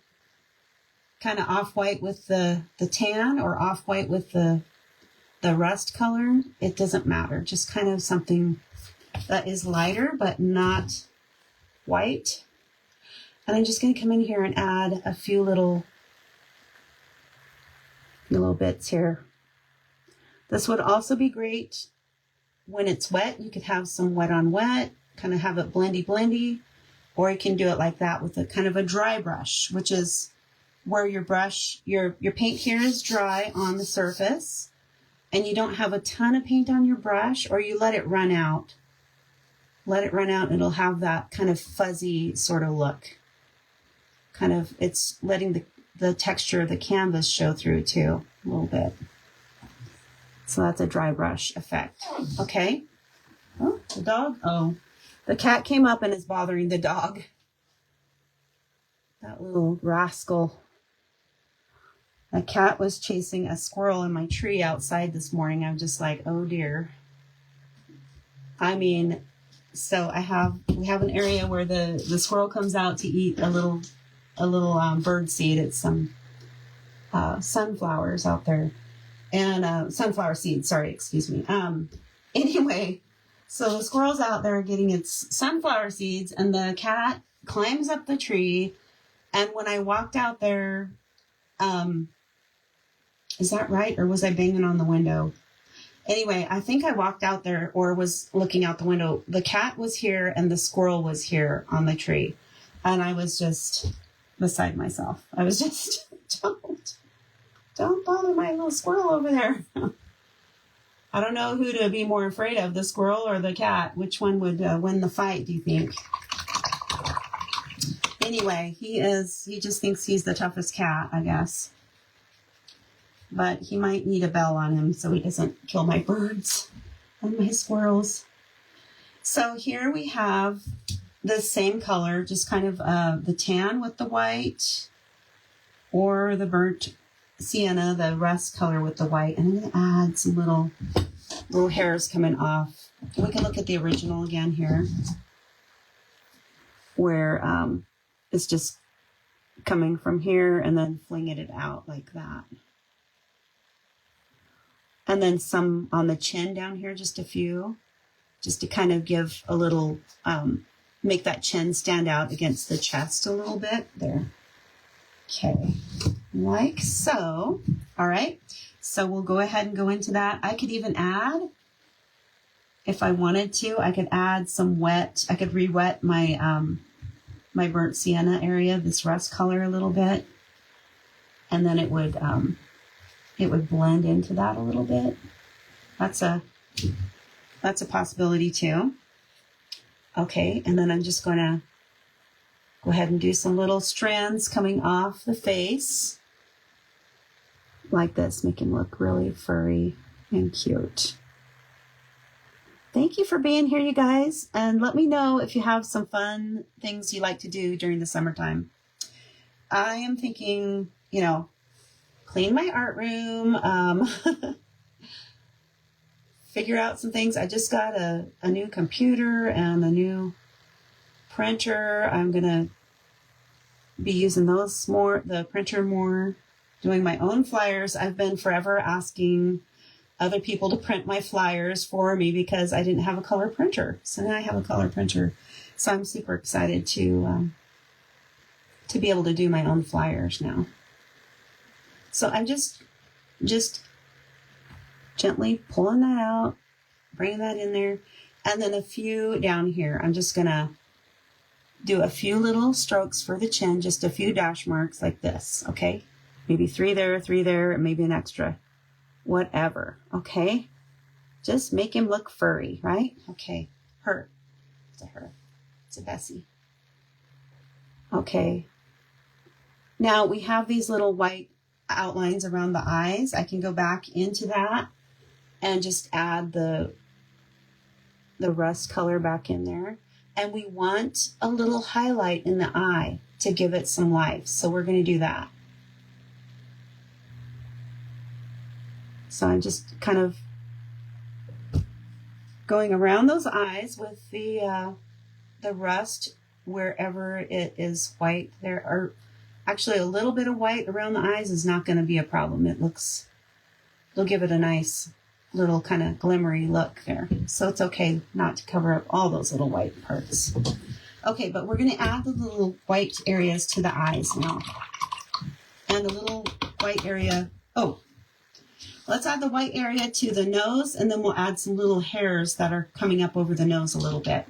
kind of off-white with the tan or off-white with the rust color. It doesn't matter. Just kind of something that is lighter but not white. And I'm just going to come in here and add a few little bits here. This would also be great when it's wet. You could have some wet on wet, kind of have it blendy, or you can do it like that with a kind of a dry brush, which is where your brush, your paint here is dry on the surface and you don't have a ton of paint on your brush, or you let it run out let it run out and it'll have that kind of fuzzy sort of look. Kind of, it's letting the texture of the canvas show through too, a little bit. So that's a dry brush effect. Okay. Oh, the dog. Oh, the cat came up and is bothering the dog. That little rascal. A cat was chasing a squirrel in my tree outside this morning. I'm just like, oh dear. I mean, so we have an area where the squirrel comes out to eat a little bird seed. It's some sunflowers out there, and sunflower seeds. Sorry, excuse me. Anyway, so the squirrel's out there getting its sunflower seeds, and the cat climbs up the tree. And when I walked out there, is that right? Or was I banging on the window? Anyway, I think I walked out there or was looking out the window. The cat was here and the squirrel was here on the tree. And I was just beside myself. I was just, don't bother my little squirrel over there. I don't know who to be more afraid of, the squirrel or the cat. Which one would win the fight, do you think? Anyway, he just thinks he's the toughest cat, I guess. But he might need a bell on him so he doesn't kill my birds and my squirrels. So here we have the same color, just kind of the tan with the white, or the burnt sienna, the rust color with the white. And I'm going to add some little hairs coming off. We can look at the original again here, where it's just coming from here and then flinging it out like that. And then some on the chin down here, just a few, just to kind of give a little, make that chin stand out against the chest a little bit there. Okay, like so. All right, so we'll go ahead and go into that. I could even add, if I wanted to, I could add some wet, I could re-wet my, my burnt sienna area, this rust color a little bit. And then it would blend into that a little bit. That's a possibility too. Okay, and then I'm just going to go ahead and do some little strands coming off the face like this, make him look really furry and cute. Thank you for being here, you guys, and let me know if you have some fun things you like to do during the summertime. I am thinking, clean my art room, figure out some things. I just got a new computer and a new printer. I'm going to be using those more, the printer more, doing my own flyers. I've been forever asking other people to print my flyers for me because I didn't have a color printer. So now I have a color printer. So I'm super excited to be able to do my own flyers now. So I'm just gently pulling that out, bringing that in there, and then a few down here. I'm just going to do a few little strokes for the chin, just a few dash marks like this, okay? Maybe three there, maybe an extra, whatever, okay? Just make him look furry, right? Okay, her. It's a her. It's a Bessie. Okay. Now we have these little white outlines around the eyes. I can go back into that and just add the rust color back in there. And we want a little highlight in the eye to give it some life. So we're going to do that. So I'm just kind of going around those eyes with the rust wherever it is white. There are actually a little bit of white around the eyes is not going to be a problem. It'll give it a nice little kind of glimmery look there. So it's okay not to cover up all those little white parts. Okay, but we're going to add the little white areas to the eyes now. And the little white area, let's add the white area to the nose, and then we'll add some little hairs that are coming up over the nose a little bit.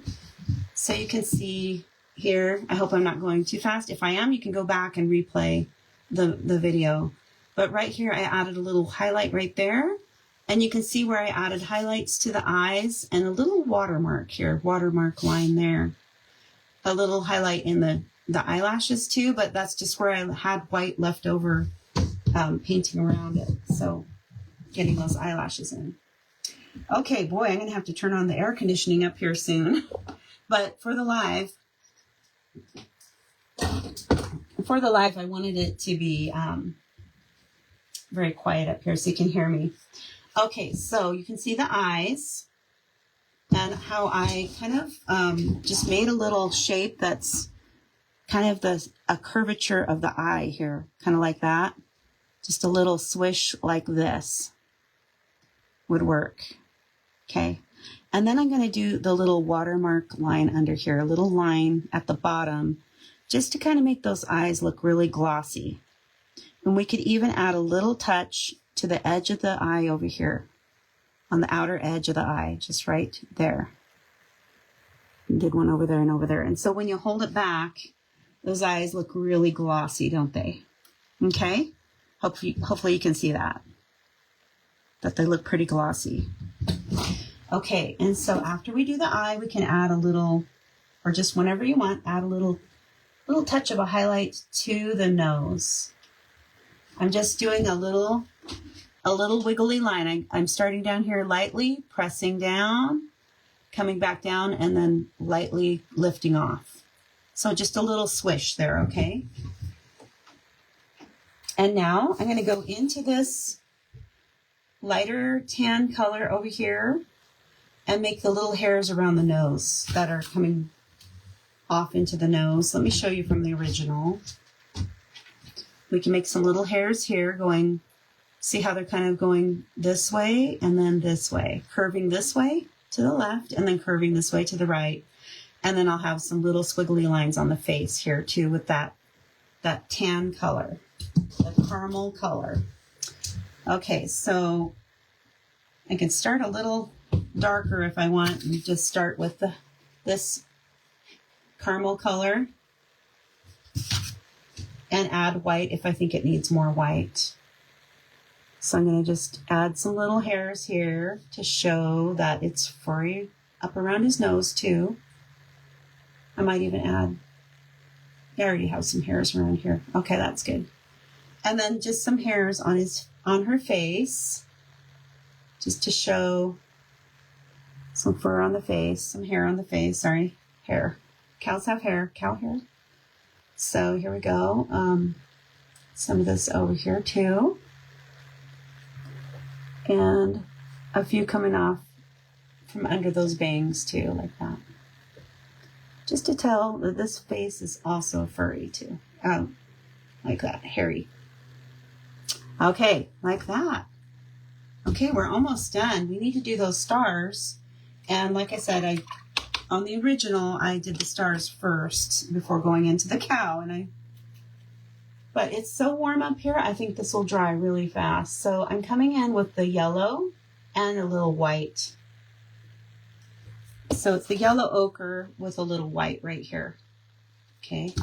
So you can see here, I hope I'm not going too fast. If I am, you can go back and replay the video. But right here, I added a little highlight right there. And you can see where I added highlights to the eyes and a little watermark here, watermark line there. A little highlight in the eyelashes too, but that's just where I had white left over painting around it. So getting those eyelashes in. Okay, boy, I'm going to have to turn on the air conditioning up here soon. But for the live, I wanted it to be very quiet up here so you can hear me. Okay, so you can see the eyes and how I kind of just made a little shape that's kind of a curvature of the eye here, kind of like that. Just a little swish like this would work. Okay, and then I'm going to do the little watermark line under here, a little line at the bottom, just to kind of make those eyes look really glossy. And we could even add a little touch to the edge of the eye over here, on the outer edge of the eye, just right there. Did one over there and over there. And so when you hold it back, those eyes look really glossy, don't they? Okay? Hopefully you can see that they look pretty glossy. Okay, and so after we do the eye, we can add a little, or just whenever you want, add a little touch of a highlight to the nose. I'm just doing a little wiggly line. I'm starting down here lightly, pressing down, coming back down, and then lightly lifting off. So just a little swish there, okay? And now I'm going to go into this lighter tan color over here and make the little hairs around the nose that are coming off into the nose. Let me show you from the original. We can make some little hairs here going, see how they're kind of going this way and then this way, curving this way to the left and then curving this way to the right. And then I'll have some little squiggly lines on the face here too with that tan color, the caramel color. Okay, so I can start a little darker if I want and just start with this caramel color and add white if I think it needs more white. So I'm going to just add some little hairs here to show that it's furry up around his nose too. I might even add, I already have some hairs around here. Okay, that's good. And then just some hairs on her face, just to show some fur on the face, some hair on the face, sorry, hair. Cows have hair, cow hair. So here we go. Some of this over here too. And a few coming off from under those bangs too, like that. Just to tell that this face is also furry too. Like that, hairy. Okay, like that. Okay, we're almost done. We need to do those stars. And like I said, on the original, I did the stars first before going into the cow. But it's so warm up here, I think this will dry really fast. So I'm coming in with the yellow and a little white. So it's the yellow ochre with a little white right here. Okay.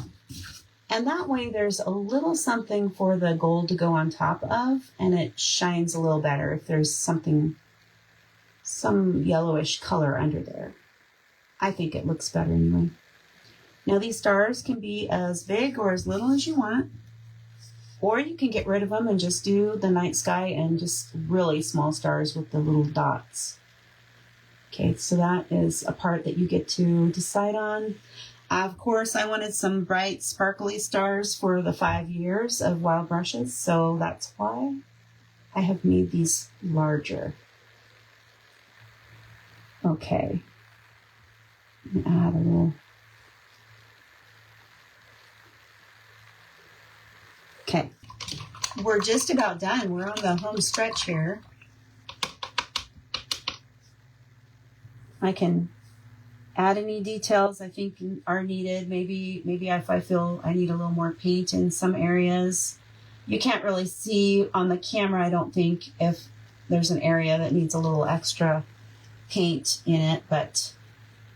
And that way there's a little something for the gold to go on top of, and it shines a little better if there's some yellowish color under there. I think it looks better anyway. Now these stars can be as big or as little as you want, or you can get rid of them and just do the night sky and just really small stars with the little dots. Okay, so that is a part that you get to decide on. Of course, I wanted some bright, sparkly stars for the 5 years of wild brushes, so that's why I have made these larger. Okay. Add a little. Okay. We're just about done. We're on the home stretch here. I can add any details I think are needed. Maybe if I feel I need a little more paint in some areas. You can't really see on the camera, I don't think, if there's an area that needs a little extra paint in it, but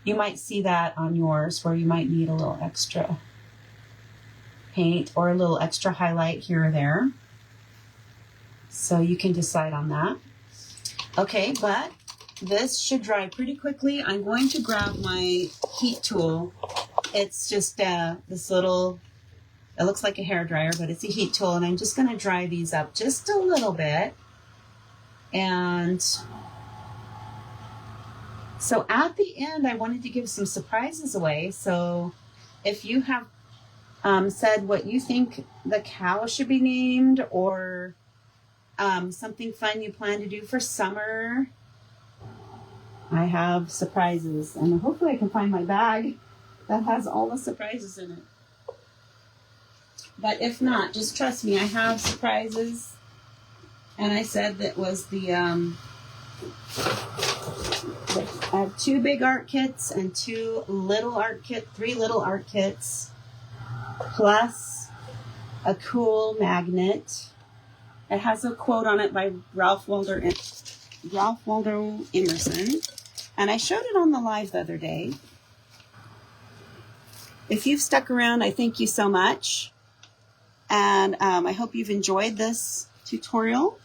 you might see that on yours where you might need a little extra paint or a little extra highlight here or there. So you can decide on that. Okay, but this should dry pretty quickly. I'm going to grab my heat tool. It's just this little, it looks like a hair dryer, but it's a heat tool, and I'm just going to dry these up just a little bit. And so at the end, I wanted to give some surprises away. So if you have said what you think the cow should be named, or something fun you plan to do for summer, I have surprises, and hopefully I can find my bag that has all the surprises in it. But if not, just trust me, I have surprises. And I said that was I have 2 big art kits and 3 little art kits, plus a cool magnet. It has a quote on it by Ralph Waldo Emerson, and I showed it on the live the other day. If you've stuck around, I thank you so much, and I hope you've enjoyed this tutorial,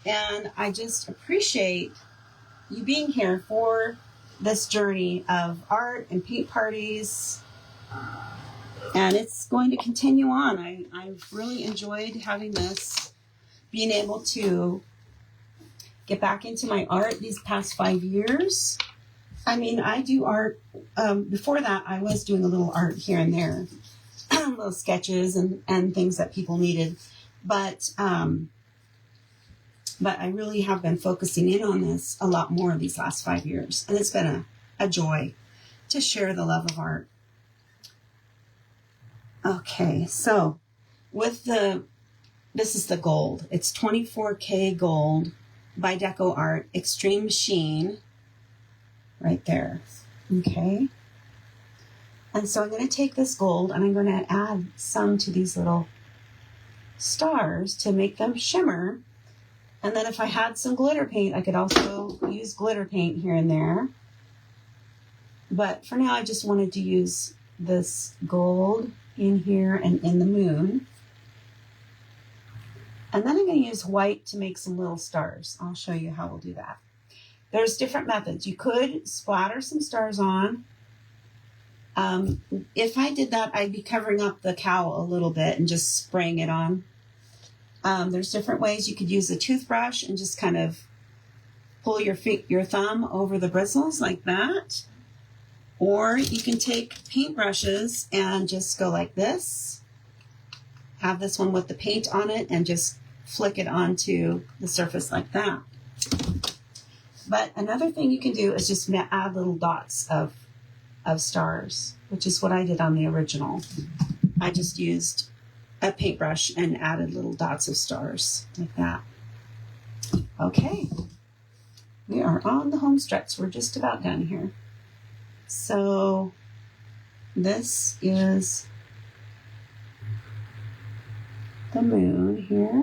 and I just appreciate you being here for this journey of art and paint parties, and it's going to continue on. I've really enjoyed having this, being able to get back into my art these past 5 years. I mean, I do art. Before that, I was doing a little art here and there, little sketches and things that people needed. But I really have been focusing in on this a lot more these last 5 years. And it's been a joy to share the love of art. Okay, so with this is the gold. It's 24K gold by Deco Art, Extreme Sheen, right there. Okay. And so I'm going to take this gold and I'm going to add some to these little stars to make them shimmer. And then if I had some glitter paint, I could also use glitter paint here and there. But for now, I just wanted to use this gold in here and in the moon. And then I'm going to use white to make some little stars. I'll show you how we'll do that. There's different methods. You could splatter some stars on. If I did that, I'd be covering up the cow a little bit and just spraying it on. There's different ways. You could use a toothbrush and just kind of pull your thumb over the bristles like that. Or you can take paintbrushes and just go like this. Have this one with the paint on it and just flick it onto the surface like that. But another thing you can do is just add little dots of stars, which is what I did on the original. I just used a paintbrush and added little dots of stars like that. Okay, we are on the home stretch. We're just about done here. So this is the moon here,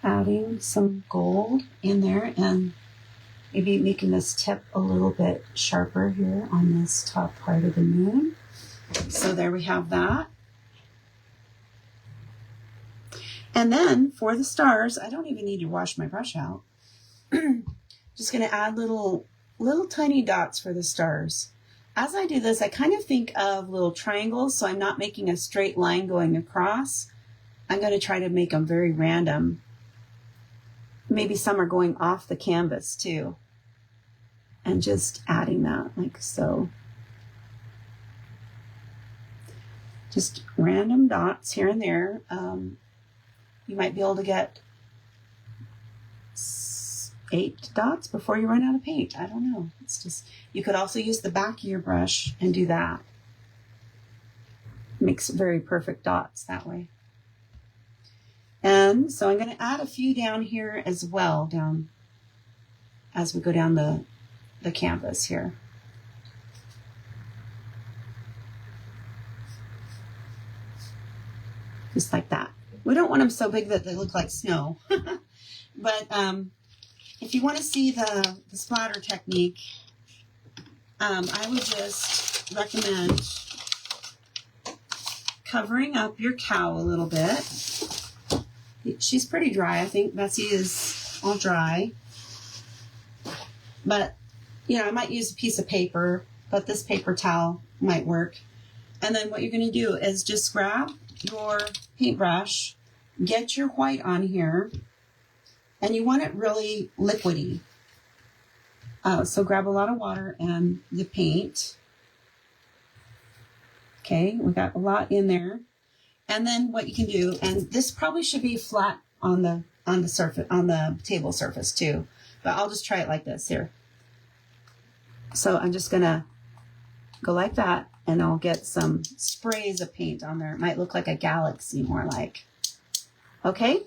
adding some gold in there and maybe making this tip a little bit sharper here on this top part of the moon. So there we have that. And then for the stars, I don't even need to wash my brush out. Just going to add little tiny dots for the stars. As I do this, I kind of think of little triangles, so I'm not making a straight line going across. I'm going to try to make them very random. Maybe some are going off the canvas too. And just adding that like so. Just random dots here and there. You might be able to get 8 dots before you run out of paint. I don't know. It's just, you could also use the back of your brush and do that. Makes very perfect dots that way. And so I'm going to add a few down here as well, down as we go down the canvas here. Just like that. We don't want them so big that they look like snow. But if you want to see the splatter technique, I would just recommend covering up your cow a little bit. She's pretty dry. I think Betsy is all dry. But, you know, I might use a piece of paper, but this paper towel might work. And then what you're going to do is just grab your paintbrush, get your white on here, and you want it really liquidy. So grab a lot of water and the paint. Okay, we got a lot in there. And then what you can do, and this probably should be flat on the surface, on the table surface too, but I'll just try it like this here. So I'm just gonna go like that, and I'll get some sprays of paint on there. It might look like a galaxy, more like. Okay,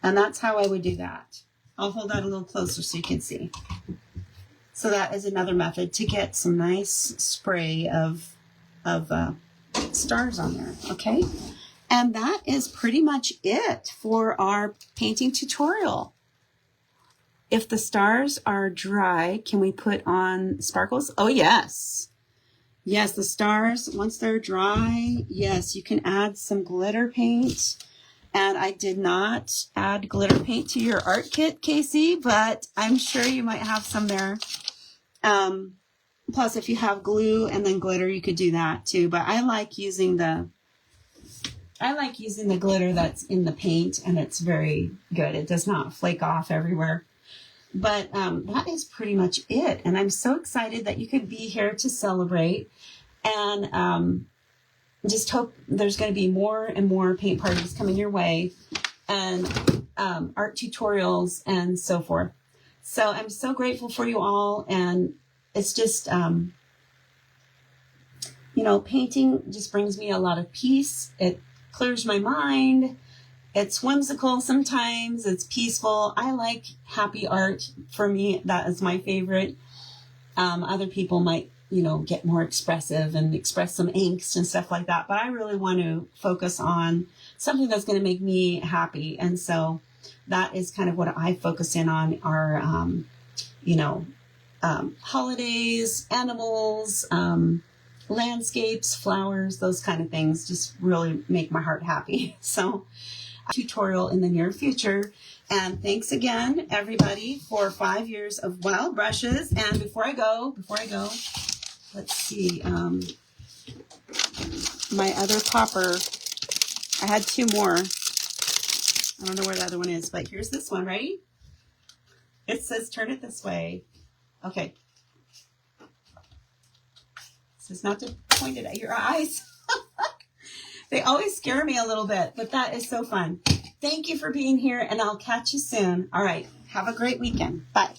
and that's how I would do that. I'll hold that a little closer so you can see. So that is another method to get some nice spray of stars on there, okay? And that is pretty much it for our painting tutorial. If the stars are dry, can we put on sparkles? Oh, yes. Yes, the stars, once they're dry, yes, you can add some glitter paint. And I did not add glitter paint to your art kit, Casey, but I'm sure you might have some there. Plus, if you have glue and then glitter, you could do that too. But I like using the glitter that's in the paint, and it's very good. It does not flake off everywhere. But that is pretty much it. And I'm so excited that you could be here to celebrate. And just hope there's going to be more and more paint parties coming your way, and art tutorials and so forth. So I'm so grateful for you all. And it's just, you know, painting just brings me a lot of peace. It clears my mind. It's whimsical sometimes. It's peaceful. I like happy art. For me, that is my favorite. Other people might, you know, get more expressive and express some angst and stuff like that. But I really want to focus on something that's going to make me happy. And so that is kind of what I focus in on, are, you know, holidays, animals, landscapes, flowers, those kind of things just really make my heart happy. So tutorial in the near future. And thanks again, everybody, for 5 years of wild brushes. And before I go, let's see, my other popper, I had 2 more. I don't know where the other one is, but here's this one. Ready? It says, turn it this way. Okay. It says not to point it at your eyes. They always scare me a little bit, but that is so fun. Thank you for being here, and I'll catch you soon. All right. Have a great weekend. Bye.